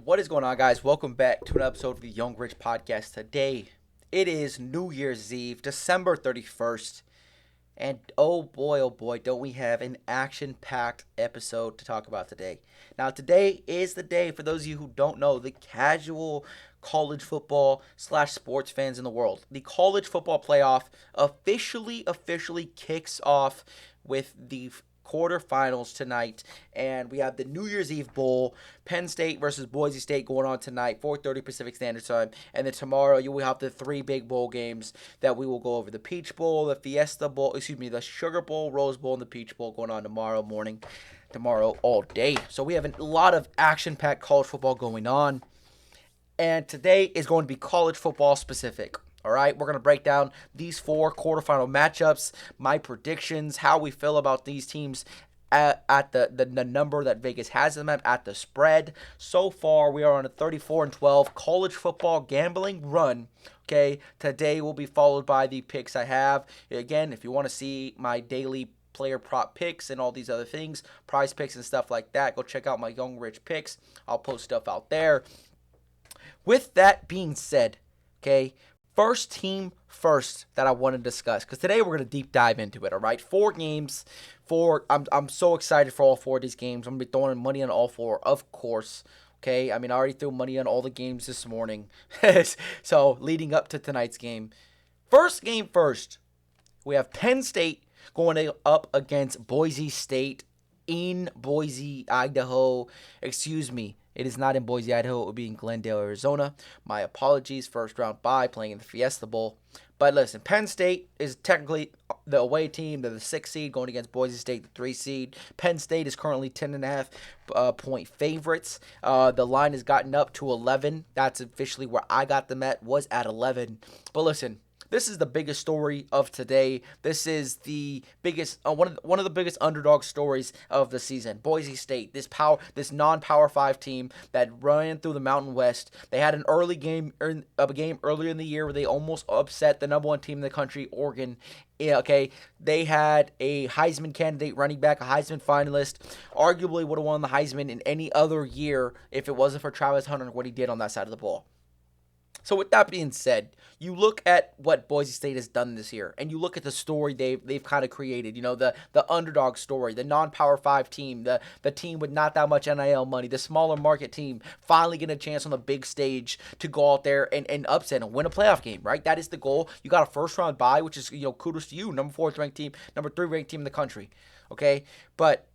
What is going on, guys? Welcome back to an episode of the Young Rich Podcast. Today, it is New Year's Eve, December 31st. And oh boy, don't we have an action packed episode to talk about today. Now, today is the day, for those of you who don't know, the casual college football / sports fans in the world. The college football playoff officially kicks off with the quarterfinals tonight, and we have the New Year's Eve Bowl, Penn State versus Boise State, going on tonight, 4:30 Pacific Standard Time, and then tomorrow you will have the three big bowl games that we will go over: the Peach Bowl, the the Sugar Bowl, Rose Bowl, and the Peach Bowl going on tomorrow all day. So we have a lot of action-packed college football going on, and today is going to be college football specific. All right, we're going to break down these four quarterfinal matchups, my predictions, how we feel about these teams at the number that Vegas has them at the spread. So far, we are on a 34-12 college football gambling run. Okay, today will be followed by the picks I have. Again, if you want to see my daily player prop picks and all these other things, prize picks and stuff like that, go check out my Young Rich picks. I'll post stuff out there. With that being said, okay, first team first that I want to discuss, because today we're going to deep dive into it. All right, four games. I'm so excited for all four of these games. I'm gonna be throwing money on all four, of course. Okay, I mean, I already threw money on all the games this morning. So leading up to tonight's game, first game first, we have Penn State going up against Boise State in Boise, Idaho. Excuse me. It is not in Boise, Idaho. It will be in Glendale, Arizona. My apologies. First round bye, playing in the Fiesta Bowl. But listen, Penn State is technically the away team. They're the 6th seed going against Boise State, the 3 seed. Penn State is currently 10.5 point favorites. The line has gotten up to 11. That's officially where I got them at, was at 11. But listen, this is the biggest story of today. This is the biggest, one of the biggest underdog stories of the season. Boise State, this non-Power 5 team that ran through the Mountain West. They had an early game, a game earlier in the year where they almost upset the number one team in the country, Oregon. Yeah, okay, they had a Heisman candidate running back, a Heisman finalist. Arguably would have won the Heisman in any other year if it wasn't for Travis Hunter and what he did on that side of the ball. So with that being said, you look at what Boise State has done this year, and you look at the story they've kind of created. You know, the underdog story, the non-Power 5 team, the team with not that much NIL money, the smaller market team finally getting a chance on the big stage to go out there and upset and win a playoff game, right? That is the goal. You got a first-round bye, which is, kudos to you, number 4 ranked team, number 3 ranked team in the country, okay? But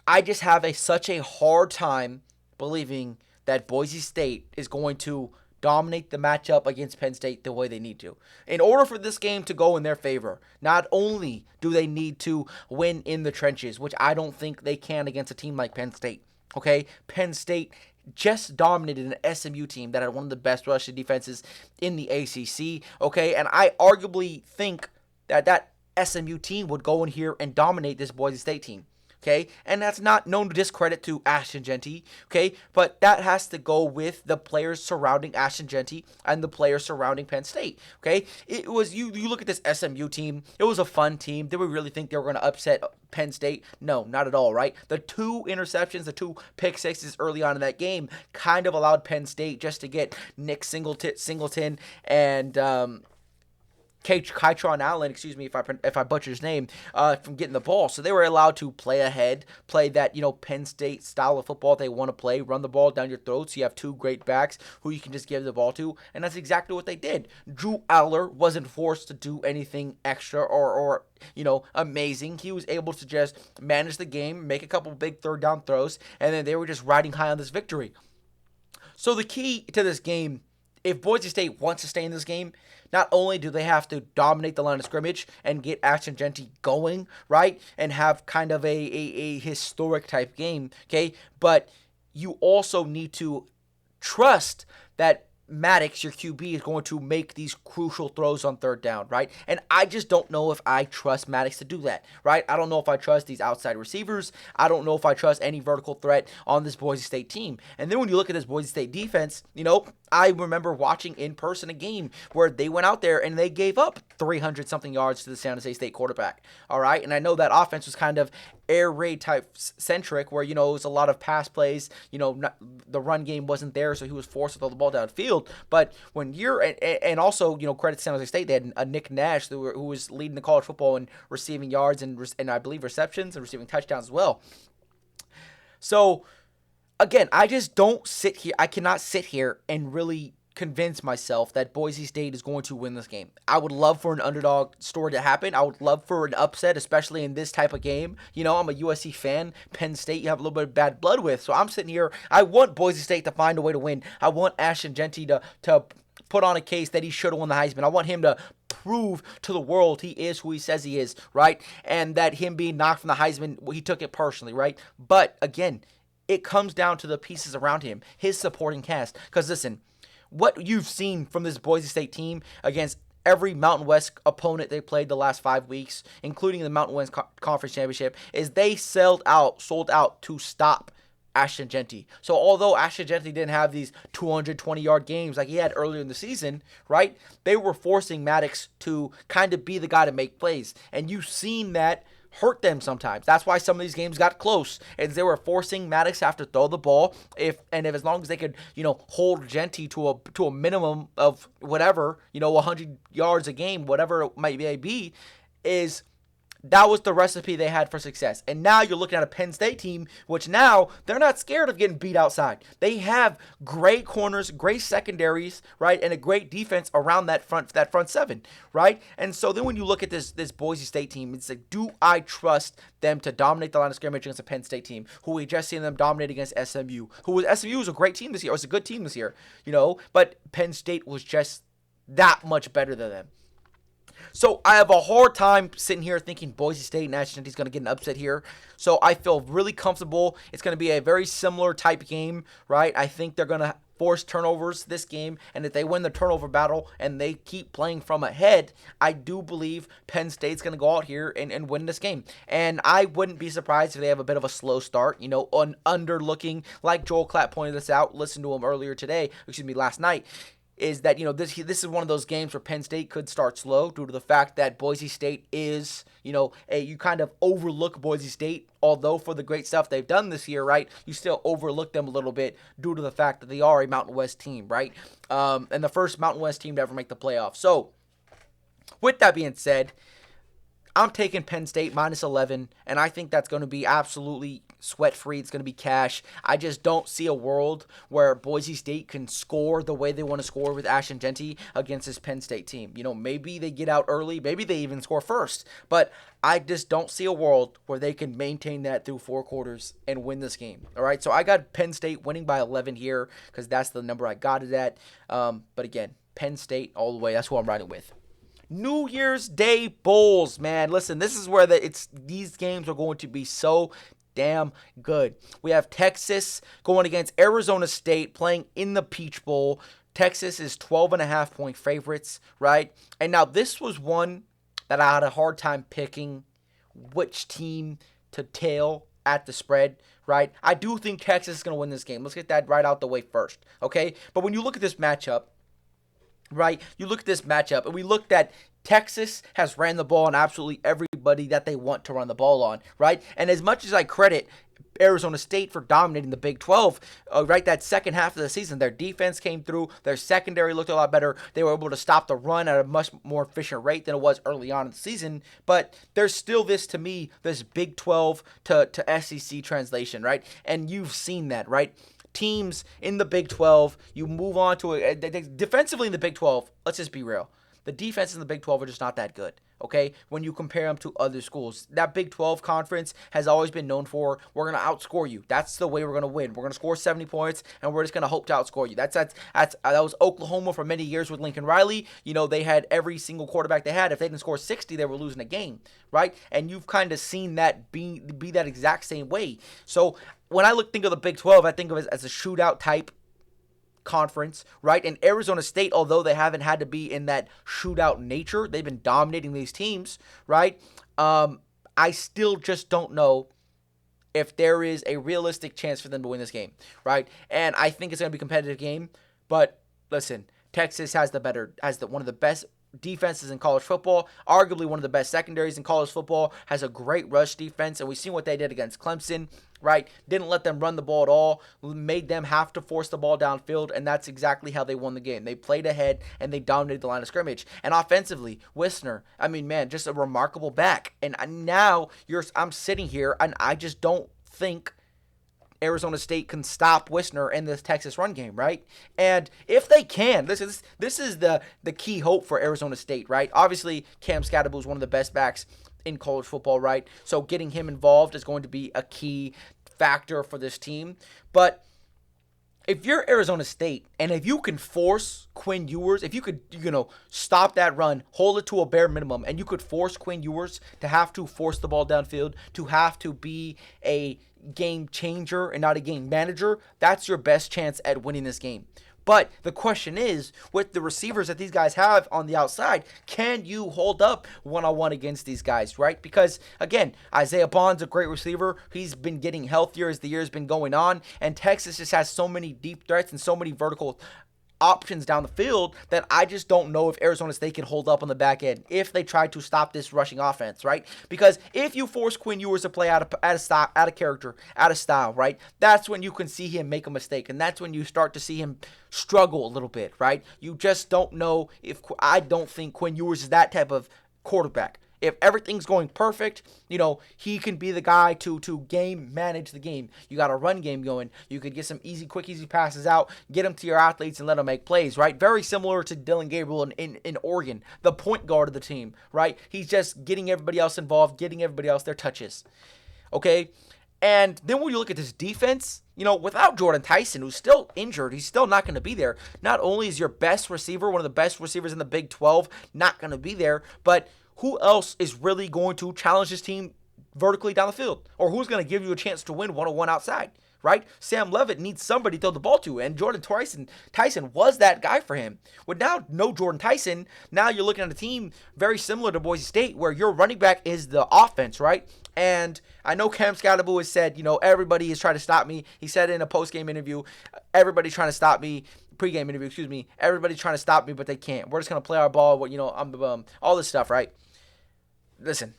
I just have such a hard time believing that Boise State is going to dominate the matchup against Penn State the way they need to. In order for this game to go in their favor, not only do they need to win in the trenches, which I don't think they can against a team like Penn State, okay? Penn State just dominated an SMU team that had one of the best rushing defenses in the ACC, okay? And I arguably think that SMU team would go in here and dominate this Boise State team. Okay, and that's not no discredit to Ashton Jeanty, okay, but that has to go with the players surrounding Ashton Jeanty and the players surrounding Penn State, okay. It was, you look at this SMU team, it was a fun team. Did we really think they were going to upset Penn State? No, not at all, right? The 2 interceptions, the 2 pick sixes early on in that game kind of allowed Penn State just to get Nick Singleton and Kytron Allen, excuse me if I butcher his name, from getting the ball. So they were allowed to play ahead, play that, Penn State style of football they want to play, run the ball down your throats. You have 2 great backs who you can just give the ball to, and that's exactly what they did. Drew Aller wasn't forced to do anything extra or amazing. He was able to just manage the game, make a couple big third down throws, and then they were just riding high on this victory. So the key to this game, if Boise State wants to stay in this game, not only do they have to dominate the line of scrimmage and get Ashton Jeanty going, right, and have kind of a historic type game, okay, but you also need to trust that Maddox, your QB, is going to make these crucial throws on third down, right? And I just don't know if I trust Maddox to do that, right? I don't know if I trust these outside receivers. I don't know if I trust any vertical threat on this Boise State team. And then when you look at this Boise State defense, I remember watching in person a game where they went out there and they gave up 300 something yards to the San Jose State quarterback. All right. And I know that offense was kind of air raid type centric where, it was a lot of pass plays. The run game wasn't there, so he was forced to throw the ball downfield. But when and also, credit to San Jose State, they had a Nick Nash who was leading the college football in receiving yards and I believe receptions and receiving touchdowns as well. So, again, I just don't sit here. I cannot sit here and really convince myself that Boise State is going to win this game. I would love for an underdog story to happen. I would love for an upset, especially in this type of game. I'm a USC fan. Penn State, you have a little bit of bad blood with. So I'm sitting here. I want Boise State to find a way to win. I want Ashton Jeanty to put on a case that he should have won the Heisman. I want him to prove to the world he is who he says he is, right? And that him being knocked from the Heisman, he took it personally, right? But again, it comes down to the pieces around him, his supporting cast. Because listen, what you've seen from this Boise State team against every Mountain West opponent they played the last 5 weeks, including the Mountain West Conference Championship, is they sold out to stop Ashton Jeanty. So although Ashton Jeanty didn't have these 220-yard games like he had earlier in the season, right, they were forcing Maddox to kind of be the guy to make plays. And you've seen that hurt them sometimes. That's why some of these games got close, as they were forcing Maddox to have to throw the ball. If as long as they could, hold Jeanty to a minimum of whatever, 100 yards a game, whatever it might be, that was the recipe they had for success. And now you're looking at a Penn State team, which now they're not scared of getting beat outside. They have great corners, great secondaries, right, and a great defense around that front seven, right? And so then when you look at this Boise State team, it's like, do I trust them to dominate the line of scrimmage against a Penn State team who we just seen them dominate against SMU? SMU was a great team this year. It was a good team this year, but Penn State was just that much better than them. So I have a hard time sitting here thinking Boise State and Ashton Jeanty is going to get an upset here. So I feel really comfortable. It's going to be a very similar type game, right? I think they're going to force turnovers this game, and if they win the turnover battle and they keep playing from ahead, I do believe Penn State's going to go out here and win this game. And I wouldn't be surprised if they have a bit of a slow start, underlooking, like Joel Klatt pointed this out, listened to him last night, is that, this is one of those games where Penn State could start slow due to the fact that Boise State is, you kind of overlook Boise State, although for the great stuff they've done this year, right, you still overlook them a little bit due to the fact that they are a Mountain West team, right, and the first Mountain West team to ever make the playoffs. So, with that being said, I'm taking Penn State minus 11, and I think that's going to be absolutely sweat-free. It's going to be cash. I just don't see a world where Boise State can score the way they want to score with Ashton Jeanty against this Penn State team. Maybe they get out early. Maybe they even score first. But I just don't see a world where they can maintain that through 4 quarters and win this game. All right, so I got Penn State winning by 11 here because that's the number I got it at. But again, Penn State all the way. That's who I'm riding with. New Year's Day Bowls, man. Listen, this is where these games are going to be so damn good. We have Texas going against Arizona State playing in the Peach Bowl. Texas is 12.5-point favorites, right? And now this was one that I had a hard time picking which team to tail at the spread, right? I do think Texas is going to win this game. Let's get that right out the way first, okay? But when you look at this matchup, right, and we looked at Texas has ran the ball on absolutely everybody that they want to run the ball on, right? And as much as I credit Arizona State for dominating the Big 12, right, that second half of the season, their defense came through, their secondary looked a lot better, they were able to stop the run at a much more efficient rate than it was early on in the season, but there's still this Big 12 to SEC translation, right? And you've seen that, right? Teams in the Big 12, you move on to defensively in the Big 12, let's just be real. The defenses in the Big 12 are just not that good, okay, when you compare them to other schools. That Big 12 conference has always been known for, we're going to outscore you. That's the way we're going to win. We're going to score 70 points, and we're just going to hope to outscore you. That was Oklahoma for many years with Lincoln Riley. They had every single quarterback they had. If they didn't score 60, they were losing a game, right? And you've kind of seen that be that exact same way. So when I think of the Big 12, I think of it as a shootout type conference, right? And Arizona State, although they haven't had to be in that shootout nature, they've been dominating these teams, right? I still just don't know if there is a realistic chance for them to win this game, right? And I think it's going to be a competitive game, but listen, Texas has one of the best defenses in college football, arguably one of the best secondaries in college football, has a great rush defense, and we've seen what they did against Clemson, right? Didn't let them run the ball at all, made them have to force the ball downfield, and that's exactly how they won the game. They played ahead, and they dominated the line of scrimmage. And offensively, Wisner, I mean, man, just a remarkable back. And now I'm sitting here, and I just don't think Arizona State can stop Wisner in this Texas run game, right? And if they can, this is the key hope for Arizona State, right? Obviously, Cam Scatterbo is one of the best backs in college football, right? So getting him involved is going to be a key factor for this team. But if you're Arizona State, and if you can force Quinn Ewers, if you could, stop that run, hold it to a bare minimum, and you could force Quinn Ewers to have to force the ball downfield, to have to be a game changer and not a game manager, that's your best chance at winning this game. But the question is, with the receivers that these guys have on the outside, can you hold up one-on-one against these guys, right? Because, again, Isaiah Bond's a great receiver. He's been getting healthier as the year's been going on, and Texas just has so many deep threats and so many vertical options down the field that I just don't know if Arizona State can hold up on the back end if they try to stop this rushing offense, right? Because if you force Quinn Ewers to play out of character, out of style, right? That's when you can see him make a mistake, and that's when you start to see him struggle a little bit, right? You just don't know I don't think Quinn Ewers is that type of quarterback. If everything's going perfect, he can be the guy to game manage the game. You got a run game going. You could get some quick, easy passes out, get them to your athletes and let them make plays, right? Very similar to Dillon Gabriel in Oregon, the point guard of the team, right? He's just getting everybody else involved, getting everybody else their touches, okay? And then when you look at this defense, without Jordan Tyson, who's still injured, he's still not going to be there. Not only is your best receiver, one of the best receivers in the Big 12, not going to be there, but who else is really going to challenge this team vertically down the field? Or who's going to give you a chance to win one-on-one outside, right? Sam Levitt needs somebody to throw the ball to, and Jordan Tyson was that guy for him. With now no Jordan Tyson, now you're looking at a team very similar to Boise State where your running back is the offense, right? And I know Cam Scatterbo has said, everybody is trying to stop me. He said in a post-game interview, everybody's trying to stop me. Pre-game interview, everybody's trying to stop me, but they can't. We're just going to play our ball, all this stuff, right? Listen,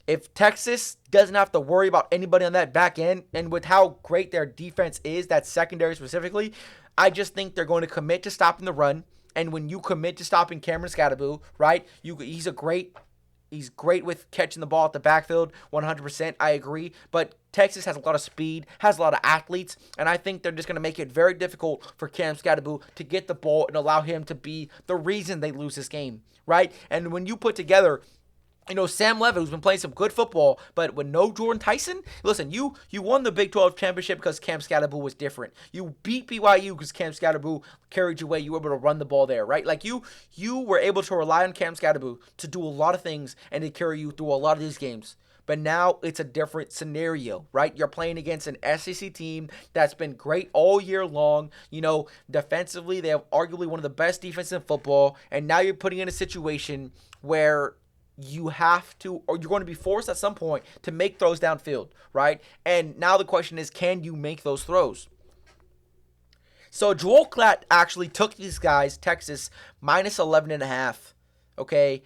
if Texas doesn't have to worry about anybody on that back end, and with how great their defense is, that secondary specifically, I just think they're going to commit to stopping the run. And when you commit to stopping Cameron Scatterbo, right, he's great with catching the ball at the backfield, 100%, I agree. But Texas has a lot of speed, has a lot of athletes, and I think they're just going to make it very difficult for Cam Scatterbo to get the ball and allow him to be the reason they lose this game, right? And when you put together Sam Levitt, who's been playing some good football, but with no Jordan Tyson, listen, you won the Big 12 championship because Cam Scatterbo was different. You beat BYU because Cam Scatterbo carried you away. You were able to run the ball there, right? Like you were able to rely on Cam Scatterbo to do a lot of things and to carry you through a lot of these games. But now it's a different scenario, right? You're playing against an SEC team that's been great all year long. Defensively, they have arguably one of the best defenses in football, and now you're putting in a situation where you have to, or you're going to be forced at some point to make throws downfield, right? And now the question is, can you make those throws? So Joel Klatt actually took these guys, Texas, minus 11.5, okay?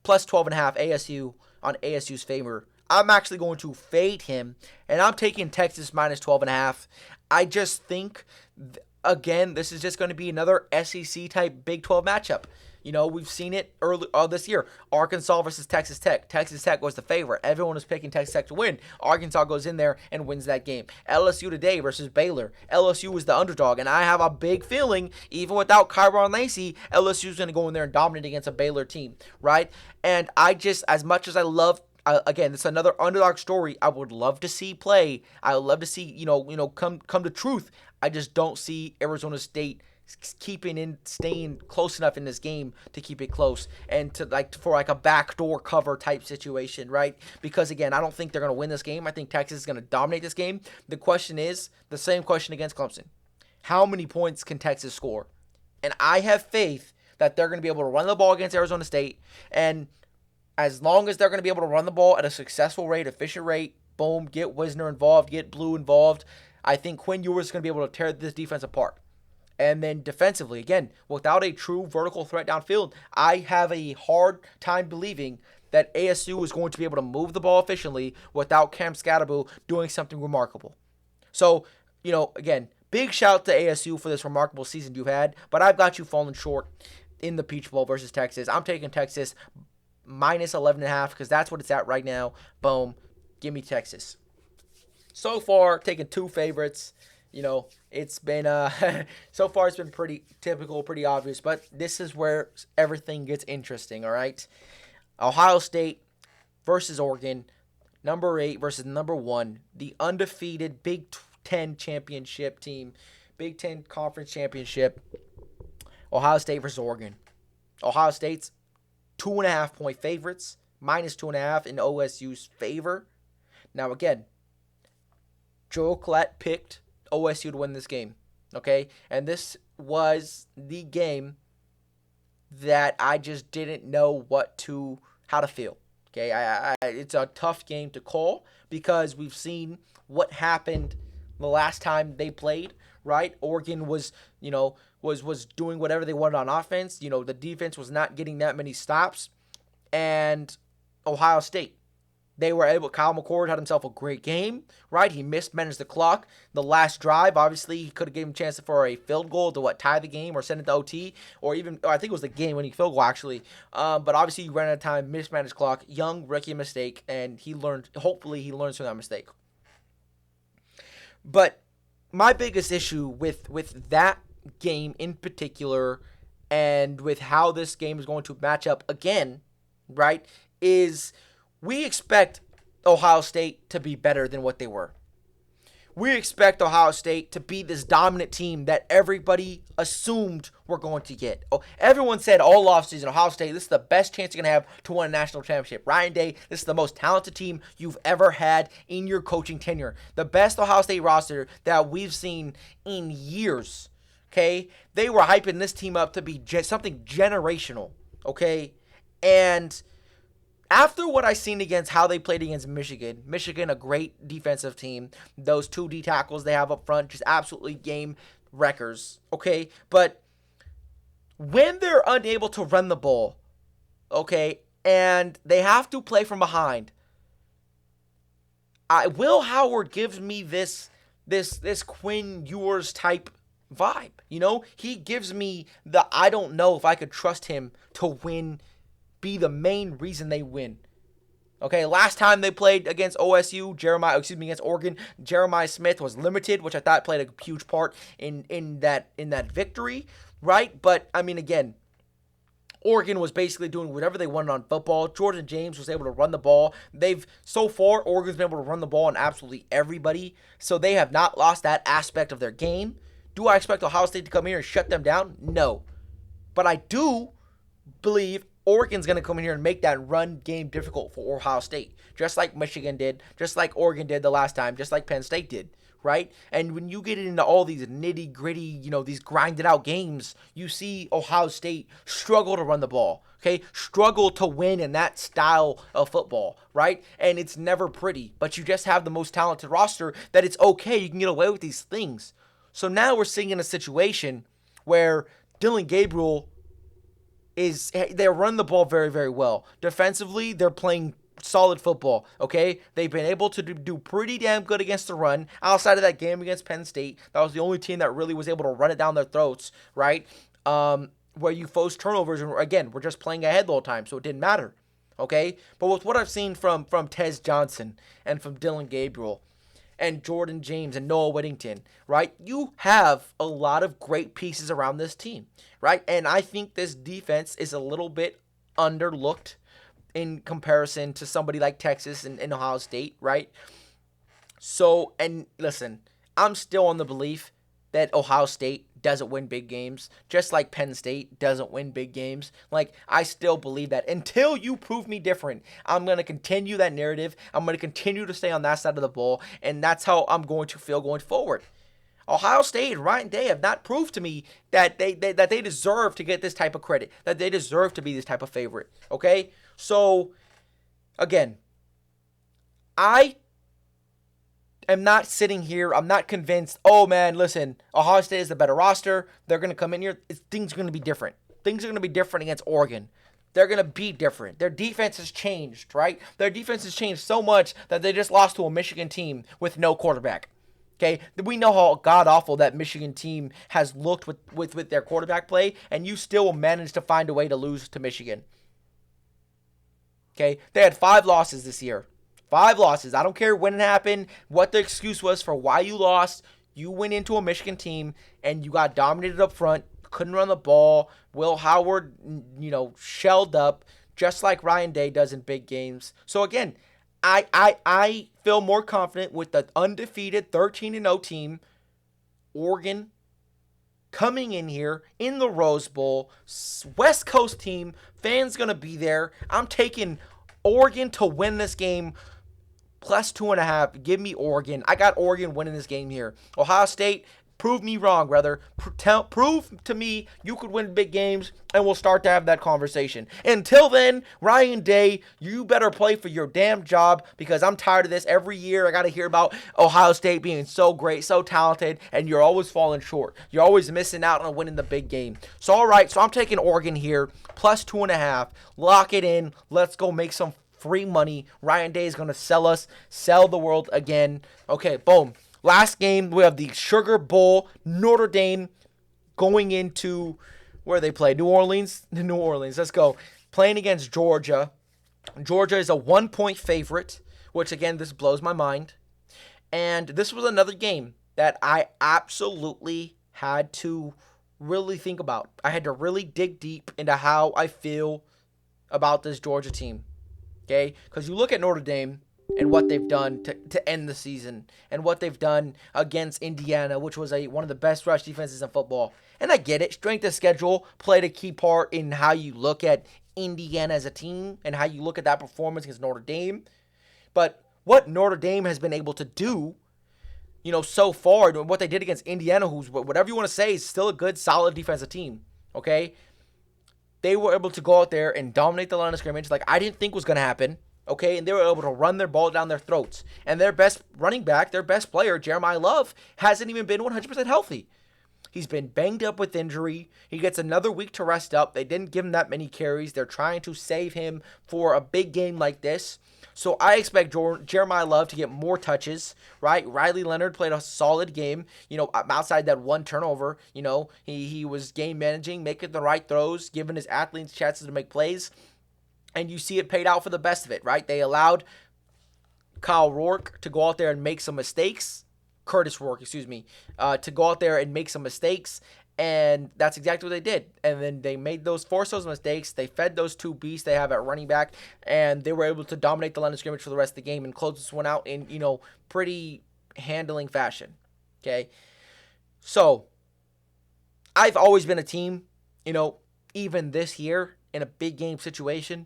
Plus 12.5 ASU on ASU's favor. I'm actually going to fade him, and I'm taking Texas minus 12.5. I just think, again, this is just going to be another SEC-type Big 12 matchup. We've seen it early this year. Arkansas versus Texas Tech. Texas Tech was the favorite. Everyone was picking Texas Tech to win. Arkansas goes in there and wins that game. LSU today versus Baylor. LSU was the underdog, and I have a big feeling, even without Kyron Lacey, LSU's going to go in there and dominate against a Baylor team, right? And I just, as much as I love, again, it's another underdog story I would love to see play. I would love to see, come to truth. I just don't see Arizona State staying close enough in this game to keep it close and for a backdoor cover type situation, right? Because again, I don't think they're going to win this game. I think Texas is going to dominate this game. The question is the same question against Clemson. How many points can Texas score? And I have faith that they're going to be able to run the ball against Arizona State, and as long as they're going to be able to run the ball at a successful rate, efficient rate, boom, get Wisner involved, get Blue involved, I think Quinn Ewers is going to be able to tear this defense apart. And then defensively, again, without a true vertical threat downfield, I have a hard time believing that ASU is going to be able to move the ball efficiently without Cam Scatterbo doing something remarkable. So, again, big shout to ASU for this remarkable season you've had, but I've got you falling short in the Peach Bowl versus Texas. I'm taking Texas minus 11.5 because that's what it's at right now. Boom. Give me Texas. So far, taking two favorites. It's been so far it's been pretty typical, pretty obvious, but this is where everything gets interesting, all right? Ohio State versus Oregon, number 8 versus number 1, the undefeated Big Ten championship team, Big Ten conference championship, Ohio State versus Oregon. Ohio State's 2.5-point favorites, minus 2.5 in OSU's favor. Now again, Joe Collette picked OSU to win this game, okay? And this was the game that I just didn't know how to feel, okay? It's a tough game to call because we've seen what happened the last time they played, right? Oregon was doing whatever they wanted on offense. The defense was not getting that many stops. And Ohio State, Kyle McCord had himself a great game, right? He mismanaged the clock. The last drive, obviously, he could have given him a chance for a field goal to tie the game or send it to OT, or I think it was the game-winning field goal, actually. But obviously, he ran out of time, mismanaged clock, young rookie mistake, and hopefully he learns from that mistake. But my biggest issue with that game in particular and with how this game is going to match up again, right, is we expect Ohio State to be better than what they were. We expect Ohio State to be this dominant team that everybody assumed we're going to get. Everyone said all offseason, Ohio State, this is the best chance you're going to have to win a national championship. Ryan Day, this is the most talented team you've ever had in your coaching tenure. The best Ohio State roster that we've seen in years, okay? They were hyping this team up to be something generational, okay? And after what I seen against how they played against Michigan, a great defensive team. Those 2 D tackles they have up front, just absolutely game wreckers. Okay, but when they're unable to run the ball, okay, and they have to play from behind, Will Howard gives me this Quinn Ewers type vibe. He gives me I don't know if I could trust him to win. Be the main reason they win. Okay, last time they played against against Oregon, Jeremiah Smith was limited, which I thought played a huge part in that victory, right? But I mean, again, Oregon was basically doing whatever they wanted on football. Jordan James was able to run the ball. So far, Oregon's been able to run the ball on absolutely everybody, so they have not lost that aspect of their game. Do I expect Ohio State to come here and shut them down? No, but I do believe Oregon's going to come in here and make that run game difficult for Ohio State, just like Michigan did, just like Oregon did the last time, just like Penn State did, right? And when you get into all these nitty-gritty, these grinded-out games, you see Ohio State struggle to run the ball, okay? Struggle to win in that style of football, right? And it's never pretty, but you just have the most talented roster that it's okay. You can get away with these things. So now we're seeing in a situation where Dillon Gabriel they run the ball very, very well. Defensively, they're playing solid football, okay? They've been able to do pretty damn good against the run. Outside of that game against Penn State, that was the only team that really was able to run it down their throats, right? Where you forced turnovers, and again, we're just playing ahead the whole time, so it didn't matter, okay? But with what I've seen from Tez Johnson and from Dillon Gabriel and Jordan James and Noah Whittington, right? You have a lot of great pieces around this team, right? And I think this defense is a little bit underlooked in comparison to somebody like Texas and Ohio State, right? So, and listen, I'm still on the belief that Ohio State doesn't win big games, just like Penn State doesn't win big games. Like, I still believe that. Until you prove me different, I'm going to continue that narrative. I'm going to continue to stay on that side of the ball, and that's how I'm going to feel going forward. Ohio State and Ryan Day have not proved to me that they deserve to get this type of credit, that they deserve to be this type of favorite, okay? So, again, I am not sitting here. I'm not convinced, oh man, listen, Ohio State is the better roster. They're going to come in here. Things are going to be different. Things are going to be different against Oregon. They're going to be different. Their defense has changed, right? Their defense has changed so much that they just lost to a Michigan team with no quarterback. Okay, we know how god-awful that Michigan team has looked with their quarterback play, and you still will manage to find a way to lose to Michigan. Okay, they had 5 losses this year. 5 losses. I don't care when it happened, what the excuse was for why you lost. You went into a Michigan team, and you got dominated up front, couldn't run the ball. Will Howard, shelled up, just like Ryan Day does in big games. So again, I feel more confident with the undefeated 13-0 team, Oregon, coming in here in the Rose Bowl. West Coast team, fans going to be there. I'm taking Oregon to win this game, plus 2.5. Give me Oregon. I got Oregon winning this game here. Ohio State, prove me wrong, brother. Prove to me you could win big games, and we'll start to have that conversation. Until then, Ryan Day, you better play for your damn job, because I'm tired of this. Every year I got to hear about Ohio State being so great, so talented, and you're always falling short. You're always missing out on winning the big game. So, all right, so I'm taking Oregon here, plus 2.5. Lock it in. Let's go make some free money. Ryan Day is going to sell the world again. Okay, boom. Last game, we have the Sugar Bowl. Notre Dame going into, where they play? New Orleans? New Orleans. Let's go. Playing against Georgia. Georgia is a 1-point favorite, which, again, this blows my mind. And this was another game that I absolutely had to really think about. I had to really dig deep into how I feel about this Georgia team. Okay? Because you look at Notre Dame and what they've done to end the season, and what they've done against Indiana, which was one of the best rush defenses in football. And I get it. Strength of schedule played a key part in how you look at Indiana as a team and how you look at that performance against Notre Dame. But what Notre Dame has been able to do, so far, what they did against Indiana, who's, whatever you want to say, is still a good, solid defensive team, okay? They were able to go out there and dominate the line of scrimmage like I didn't think was going to happen. Okay, and they were able to run their ball down their throats. And their best running back, their best player, Jeremiah Love, hasn't even been 100% healthy. He's been banged up with injury. He gets another week to rest up. They didn't give him that many carries. They're trying to save him for a big game like this. So I expect Jeremiah Love to get more touches, right? Riley Leonard played a solid game, outside that one turnover. He was game managing, making the right throws, giving his athletes chances to make plays. And you see it paid out for the best of it, right? They allowed Kyle Rourke to go out there and make some mistakes. Curtis Rourke, to go out there and make some mistakes. And that's exactly what they did. And then they forced those mistakes. They fed those 2 beasts they have at running back. And they were able to dominate the line of scrimmage for the rest of the game and close this one out in, pretty handling fashion. Okay? So, I've always been a team, even this year in a big game situation,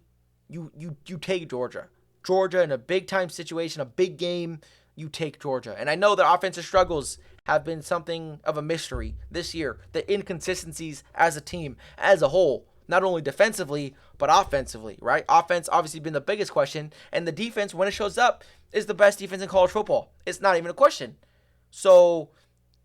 you take Georgia. Georgia in a big-time situation, a big game, you take Georgia. And I know their offensive struggles have been something of a mystery this year. The inconsistencies as a team, as a whole, not only defensively, but offensively, right? Offense obviously been the biggest question, and the defense, when it shows up, is the best defense in college football. It's not even a question. So,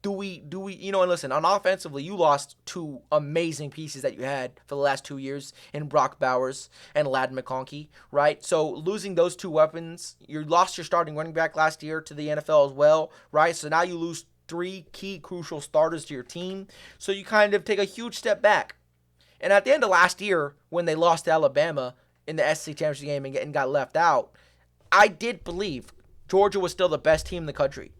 do we, and listen, on offensively, you lost 2 amazing pieces that you had for the last 2 years in Brock Bowers and Ladd McConkey, right? So losing those 2 weapons, you lost your starting running back last year to the NFL as well, right? So now you lose 3 key crucial starters to your team. So you kind of take a huge step back. And at the end of last year, when they lost to Alabama in the SEC championship game and got left out, I did believe Georgia was still the best team in the country.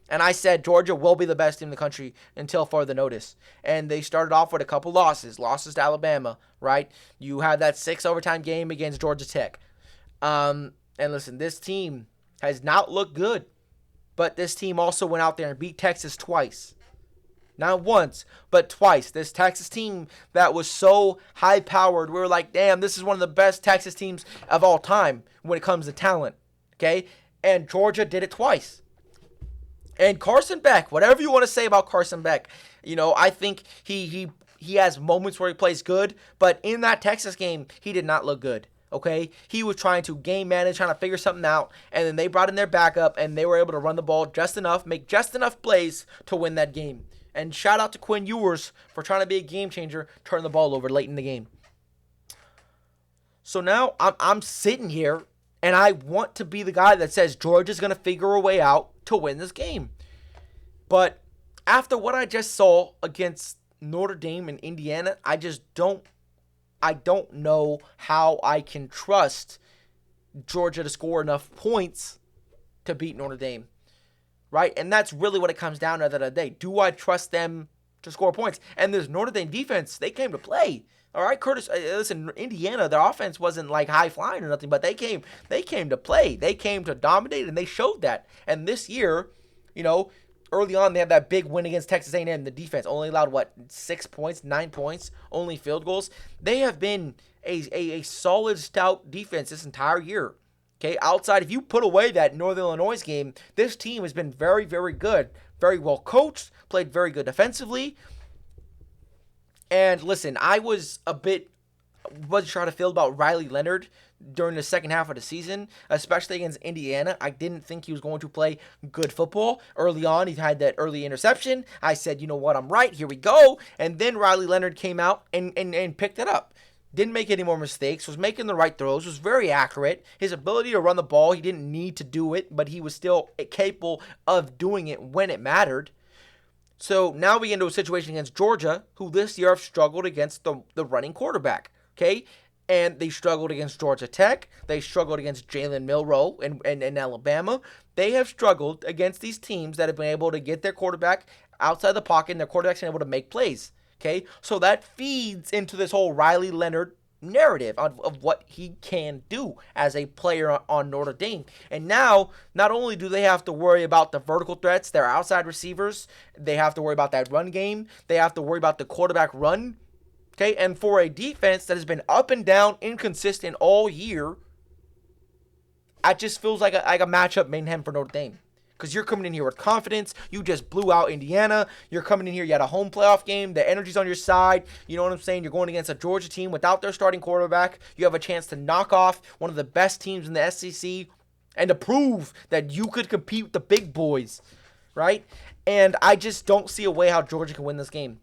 And I said Georgia will be the best team in the country until further notice. And they started off with a couple losses to Alabama, right? You had that 6 overtime game against Georgia Tech. And listen, this team has not looked good. But this team also went out there and beat Texas twice. Not once, but twice. This Texas team that was so high-powered, we were like, damn, this is one of the best Texas teams of all time when it comes to talent. Okay? And Georgia did it twice. And Carson Beck, whatever you want to say about Carson Beck, I think he has moments where he plays good, but in that Texas game, he did not look good. Okay, he was trying to game manage, trying to figure something out, and then they brought in their backup, and they were able to run the ball just enough, make just enough plays to win that game. And shout out to Quinn Ewers for trying to be a game changer, turn the ball over late in the game. So now I'm sitting here, and I want to be the guy that says Georgia's going to figure a way out to win this game. But after what I just saw against Notre Dame and Indiana, I don't know how I can trust Georgia to score enough points to beat Notre Dame, right? And that's really what it comes down to at the end of the day. Do I trust them to score points? And this Notre Dame defense, they came to play. All right, Curtis, listen, Indiana, their offense wasn't like high flying or nothing, but they came to play. They came to dominate, and they showed that. And this year, early on, they had that big win against Texas A&M. The defense only allowed, 6 points, 9 points, only field goals. They have been a solid, stout defense this entire year. Okay, outside, if you put away that Northern Illinois game, this team has been very, very good. Very well coached, played very good defensively. And listen, I wasn't sure how to feel about Riley Leonard during the second half of the season, especially against Indiana. I didn't think he was going to play good football. Early on, he had that early interception. I said, you know what, I'm right, here we go. And then Riley Leonard came out and picked it up. Didn't make any more mistakes, was making the right throws, was very accurate. His ability to run the ball, he didn't need to do it, but he was still capable of doing it when it mattered. So now we get into a situation against Georgia, who this year have struggled against the running quarterback, okay? And they struggled against Georgia Tech. They struggled against Jalen Milroe in Alabama. They have struggled against these teams that have been able to get their quarterback outside the pocket, and their quarterback's been able to make plays, okay? So that feeds into this whole Riley Leonard narrative of what he can do as a player on Notre Dame. And now, not only do they have to worry about the vertical threats, their outside receivers, they have to worry about that run game, they have to worry about the quarterback run, okay? And for a defense that has been up and down, inconsistent all year, it just feels like a matchup made in heaven for Notre Dame. Because you're coming in here with confidence. You just blew out Indiana. You're coming in here. You had a home playoff game. The energy's on your side. You know what I'm saying? You're going against a Georgia team without their starting quarterback. You have a chance to knock off one of the best teams in the SEC and to prove that you could compete with the big boys, right? And I just don't see a way how Georgia can win this game.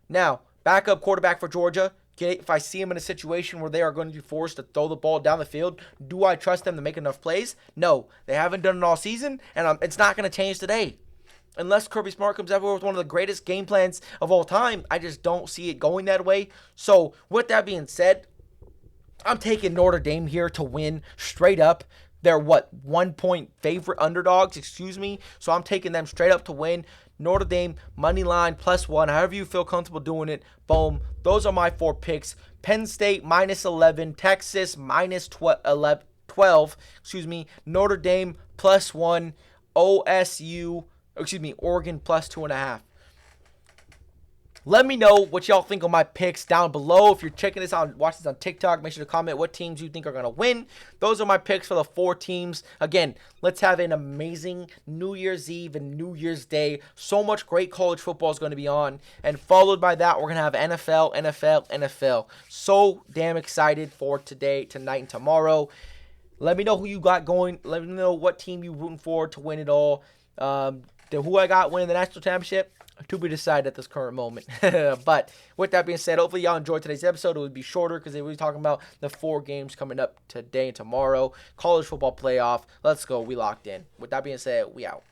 Now, backup quarterback for Georgia. Okay, if I see them in a situation where they are going to be forced to throw the ball down the field, do I trust them to make enough plays? No, they haven't done it all season, and it's not going to change today. Unless Kirby Smart comes out with one of the greatest game plans of all time, I just don't see it going that way. So, with that being said, I'm taking Notre Dame here to win straight up. They're 1-point favorite underdogs, So I'm taking them straight up to win. Notre Dame, money line, +1, however you feel comfortable doing it. Boom. Those are my 4 picks. Penn State, -11. Texas, -12. Notre Dame, +1. Oregon, +2.5. Let me know what y'all think of my picks down below. If you're checking this out, watch this on TikTok, make sure to comment what teams you think are going to win. Those are my picks for the 4 teams. Again, let's have an amazing New Year's Eve and New Year's Day. So much great college football is going to be on. And followed by that, we're going to have NFL. So damn excited for today, tonight, and tomorrow. Let me know who you got going. Let me know what team you're rooting for to win it all. Who I got winning the national championship, to be decided at this current moment. But with that being said, hopefully y'all enjoyed today's episode. It would be shorter because we'll be talking about the 4 games coming up today and tomorrow. College football playoff. Let's go. We locked in. With that being said, we out.